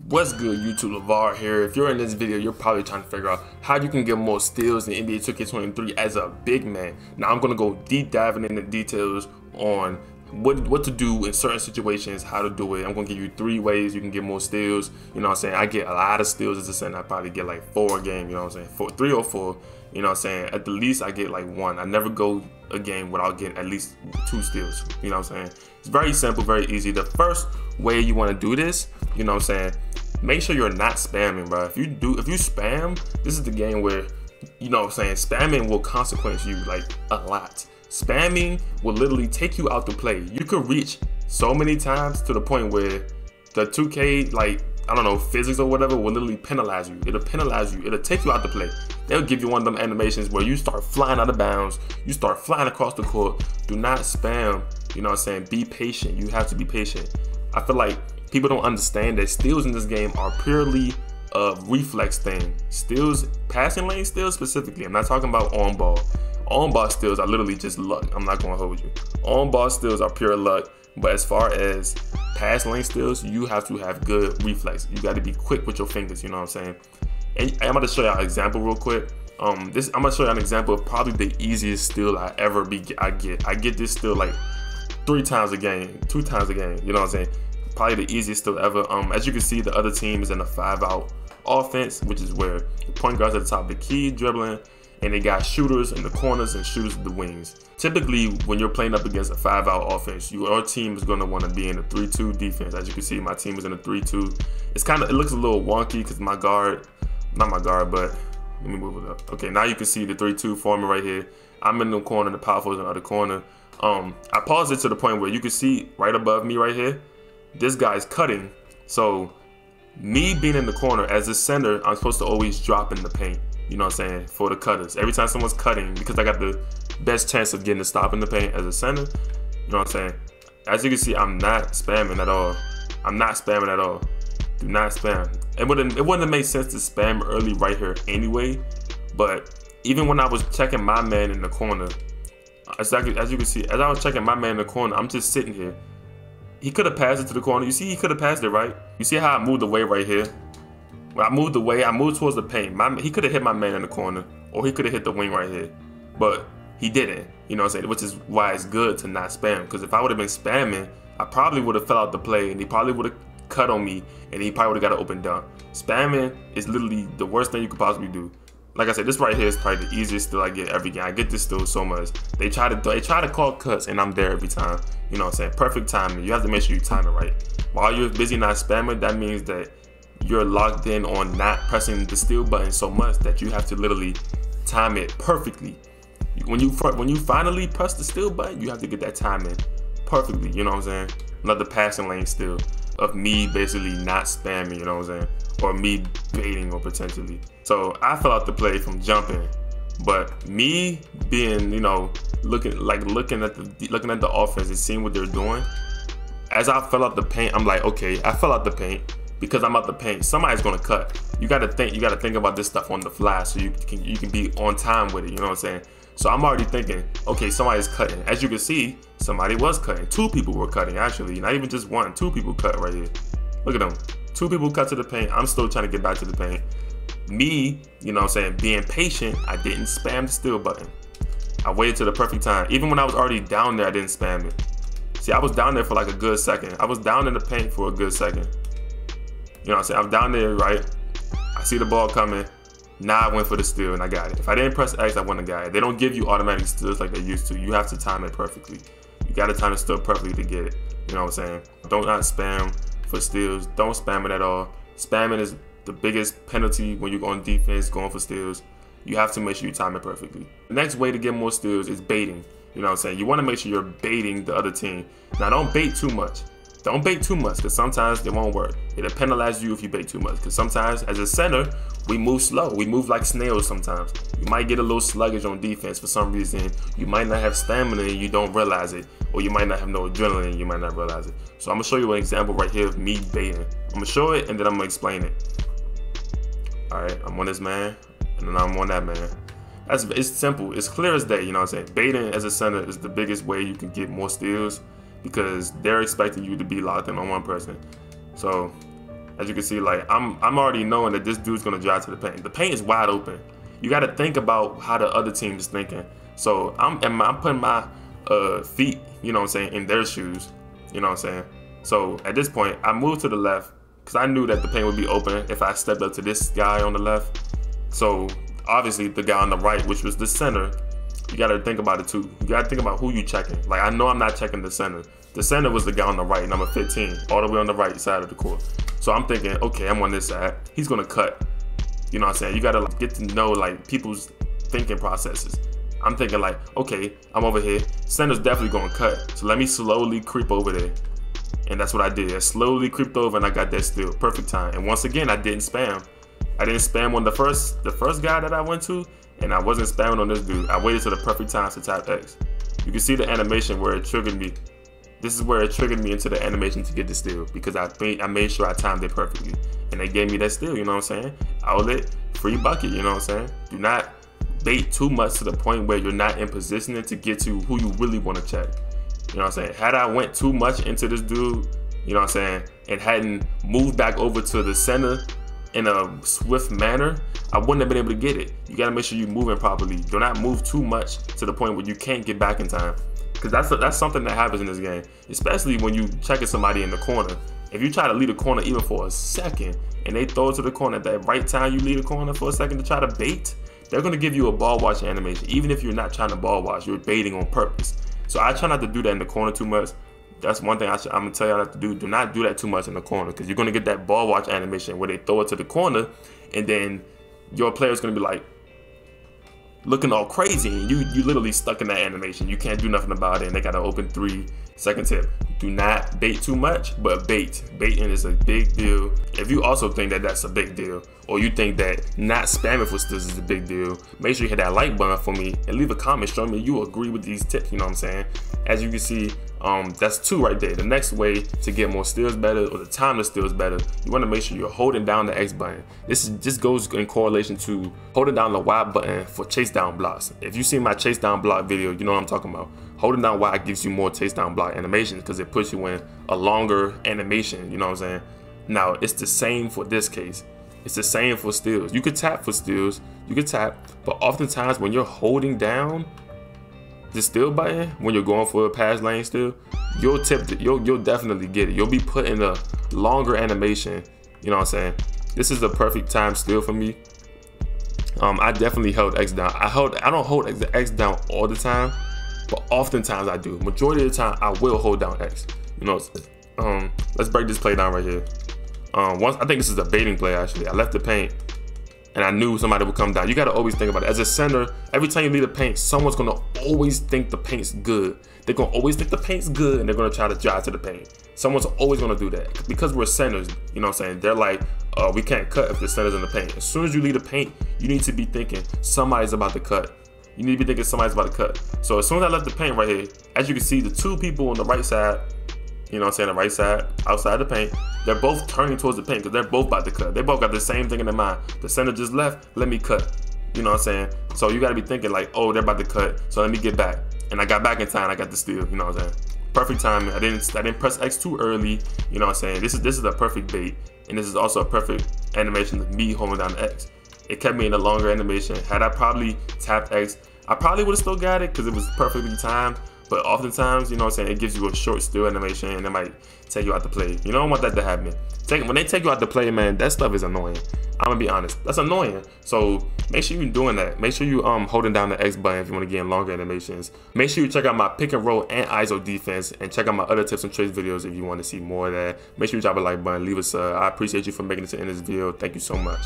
What's good, YouTube? Levahr here. If you're in this video, you're probably trying to figure out how you can get more steals in NBA 2K23 as a big man. Now I'm gonna go deep diving into details on what to do in certain situations, how to do it. I'm gonna give you 3 ways you can get more steals. You know what I'm saying? I get a lot of steals as a center. I probably get like 4 a game, you know what I'm saying? 3 or 4, you know what I'm saying? At the least I get like 1. I never go a game without getting at least 2 steals, you know what I'm saying? It's very simple, very easy. The first way you wanna do this, you know what I'm saying? Make sure you're not spamming, bro. If you spam, this is the game where, you know what I'm saying, spamming will consequence you like a lot. Spamming will literally take you out the play. You could reach so many times to the point where the 2K, like, I don't know, physics or whatever will literally penalize you. It'll penalize you. It'll take you out the play. They'll give you one of them animations where you start flying out of bounds. You start flying across the court. Do not spam. You know what I'm saying? Be patient. You have to be patient. I feel like people don't understand that steals in this game are purely a reflex thing. Steals, passing lane steals specifically. I'm not talking about on ball. On ball steals are literally just luck. I'm not gonna hold you. On ball steals are pure luck. But as far as pass lane steals, you have to have good reflex. You got to be quick with your fingers. You know what I'm saying? And I'm gonna show y'all an example real quick. I'm gonna show y'all an example of probably the easiest steal I ever I get this steal like 3 times a game, 2 times a game. You know what I'm saying? Probably the easiest steal ever. As you can see, the other team is in a 5-out offense, which is where the point guard's at the top of the key dribbling, and they got shooters in the corners and shooters in the wings. Typically, when you're playing up against a 5-out offense, your team is going to want to be in a 3-2 defense. As you can see, my team is in a 3-2. It looks a little wonky because my guard, not my guard, but let me move it up. Okay, now you can see the 3-2 forming right here. I'm in the corner, the power forward is in the other corner. I paused it to the point where you can see right above me right here, this guy's cutting. So me being in the corner as a center, I'm supposed to always drop in the paint, you know what I'm saying, for the cutters. Every time someone's cutting, because I got the best chance of getting a stop in the paint as a center, you know what I'm saying. As you can see, I'm not spamming at all. I'm not spamming at all. Do not spam. It wouldn't have made sense to spam early right here anyway, but even when I was checking my man in the corner, as you can see, as I was checking my man in the corner, I'm just sitting here. He could have passed it to the corner. You see, he could have passed it, right? You see how I moved away right here? When I moved away, I moved towards the paint. He could have hit my man in the corner, or he could have hit the wing right here. But he didn't, you know what I'm saying? Which is why it's good to not spam. Because if I would have been spamming, I probably would have fell out the play, and he probably would have cut on me, and he probably would have got an open dunk. Spamming is literally the worst thing you could possibly do. Like I said, this right here is probably the easiest steal I get every game. I get this steal so much. They try to call cuts, and I'm there every time. You know what I'm saying? Perfect timing. You have to make sure you time it right. While you're busy not spamming, that means that you're locked in on not pressing the steal button so much that you have to literally time it perfectly. When you finally press the steal button, you have to get that timing perfectly. You know what I'm saying? Another passing lane steal of me basically not spamming. You know what I'm saying? Or me baiting or potentially. So I fell out the play from jumping, but me being, you know, looking at the offense and seeing what they're doing. As I fell out the paint, I'm like, okay, I fell out the paint because I'm out the paint. Somebody's gonna cut. You gotta think about this stuff on the fly so you can be on time with it. You know what I'm saying? So I'm already thinking, okay, somebody's cutting. As you can see, somebody was cutting. 2 people were cutting actually, not even just 1. 2 people cut right here. Look at them. 2 people cut to the paint. I'm still trying to get back to the paint. Me, you know what I'm saying, being patient, I didn't spam the steal button. I waited till the perfect time. Even when I was already down there, I didn't spam it. See, I was down there for like a good second. I was down in the paint for a good second. You know what I'm saying? I'm down there, right? I see the ball coming. Now I went for the steal and I got it. If I didn't press X, I wouldn't have got it. They don't give you automatic steals like they used to. You have to time it perfectly. You got to time the steal perfectly to get it. You know what I'm saying? Don't not spam for steals. Don't spam it at all. Spamming is the biggest penalty when you go on defense, going for steals. You have to make sure you time it perfectly. The next way to get more steals is baiting. You know what I'm saying? You want to make sure you're baiting the other team. Now don't bait too much. Don't bait too much because sometimes it won't work. It'll penalize you if you bait too much because sometimes as a center, we move slow. We move like snails sometimes. You might get a little sluggish on defense for some reason. You might not have stamina and you don't realize it. Or you might not have no adrenaline and you might not realize it. So I'm going to show you an example right here of me baiting. I'm going to show it and then I'm going to explain it. Alright, I'm on this man and then I'm on that man. It's simple. It's clear as day, you know what I'm saying? Baiting as a center is the biggest way you can get more steals because they're expecting you to be locked in on one person. So As you can see, like I'm already knowing that this dude's gonna drive to the paint. The paint is wide open. You got to think about how the other team is thinking. So I'm putting my feet, you know what I'm saying, in their shoes. You know what I'm saying? So at this point, I moved to the left because I knew that the paint would be open if I stepped up to this guy on the left. So obviously the guy on the right, which was the center, you got to think about it too. You got to think about who you checking. Like, I know I'm not checking the center. The center was the guy on the right, number 15, all the way on the right side of the court. So I'm thinking, okay, I'm on this side. He's gonna cut. You know what I'm saying? You gotta like, get to know like people's thinking processes. I'm thinking like, okay, I'm over here. Center's definitely gonna cut. So let me slowly creep over there. And that's what I did. I slowly creeped over and I got that steal. Perfect time. And once again, I didn't spam. I didn't spam on the first guy that I went to, and I wasn't spamming on this dude. I waited till the perfect time to tap X. You can see the animation where it triggered me. This is where it triggered me into the animation to get the steal, because I made sure I timed it perfectly. And they gave me that steal, you know what I'm saying? Outlet, free bucket, you know what I'm saying? Do not bait too much to the point where you're not in positioning to get to who you really want to check. You know what I'm saying? Had I went too much into this dude, you know what I'm saying, and hadn't moved back over to the center in a swift manner, I wouldn't have been able to get it. You gotta make sure you're moving properly. Do not move too much to the point where you can't get back in time. Because that's something that happens in this game, especially when you checking somebody in the corner. If you try to leave the corner even for a second and they throw it to the corner at that right time you leave the corner for a second to try to bait, they're going to give you a ball watch animation. Even if you're not trying to ball watch, you're baiting on purpose. So I try not to do that in the corner too much. That's one thing I'm going to tell y'all not to do. Do not do that too much in the corner, because you're going to get that ball watch animation where they throw it to the corner and then your player's going to be like, looking all crazy, and you literally stuck in that animation. You can't do nothing about it, and they got an open 3-second tip. Do not bait too much, but baiting is a big deal. If you also think that that's a big deal, or you think that not spamming for steals is a big deal, make sure you hit that like button for me and leave a comment showing me you agree with these tips. You know what I'm saying? As you can see, that's 2 right there. The next way to get more steals better, or the time to steals better, you want to make sure you're holding down the X button. This just goes in correlation to holding down the Y button for chase down blocks. If you see my chase down block video, you know what I'm talking about. Holding down Y gives you more chase down block animations because it puts you in a longer animation. You know what I'm saying? Now it's the same for this case. It's the same for steals. You could tap for steals. You could tap, but oftentimes when you're holding down the steal button, when you're going for a pass lane steal, you'll definitely get it. You'll be put in a longer animation. You know what I'm saying? This is the perfect time steal for me. I definitely held X down. I don't hold X down all the time, but oftentimes I do. Majority of the time I will hold down X. You know, let's break this play down right here. I think this is a baiting play actually. I left the paint and I knew somebody would come down. You gotta always think about it. As a center, every time you leave the paint, someone's gonna always think the paint's good. They're gonna always think the paint's good and they're gonna try to drive to the paint. Someone's always gonna do that. Because we're centers, you know what I'm saying? They're like, we can't cut if the center's in the paint. As soon as you leave the paint, you need to be thinking somebody's about to cut. You need to be thinking somebody's about to cut. So as soon as I left the paint right here, as you can see, the 2 people on the right side, you know what I'm saying, the right side, outside the paint, they're both turning towards the paint because they're both about to cut. They both got the same thing in their mind. The center just left, let me cut. You know what I'm saying? So you gotta be thinking like, oh, they're about to cut, so let me get back. And I got back in time, I got the steal, you know what I'm saying? Perfect timing. I didn't press X too early, you know what I'm saying? This is a perfect bait, and this is also a perfect animation of me holding down the X. It kept me in a longer animation. Had I probably tapped X, I probably would have still got it because it was perfectly timed. But oftentimes, you know what I'm saying, it gives you a short steal animation and it might take you out the play. You don't want that to happen. When they take you out the play, man, that stuff is annoying. I'm gonna be honest, that's annoying. So make sure you're doing that. Make sure you holding down the X button if you want to get in longer animations. Make sure you check out my pick and roll and ISO defense, and check out my other tips and tricks videos if you want to see more of that. Make sure you drop a like button, leave a sub. I appreciate you for making it to the end of this video. Thank you so much.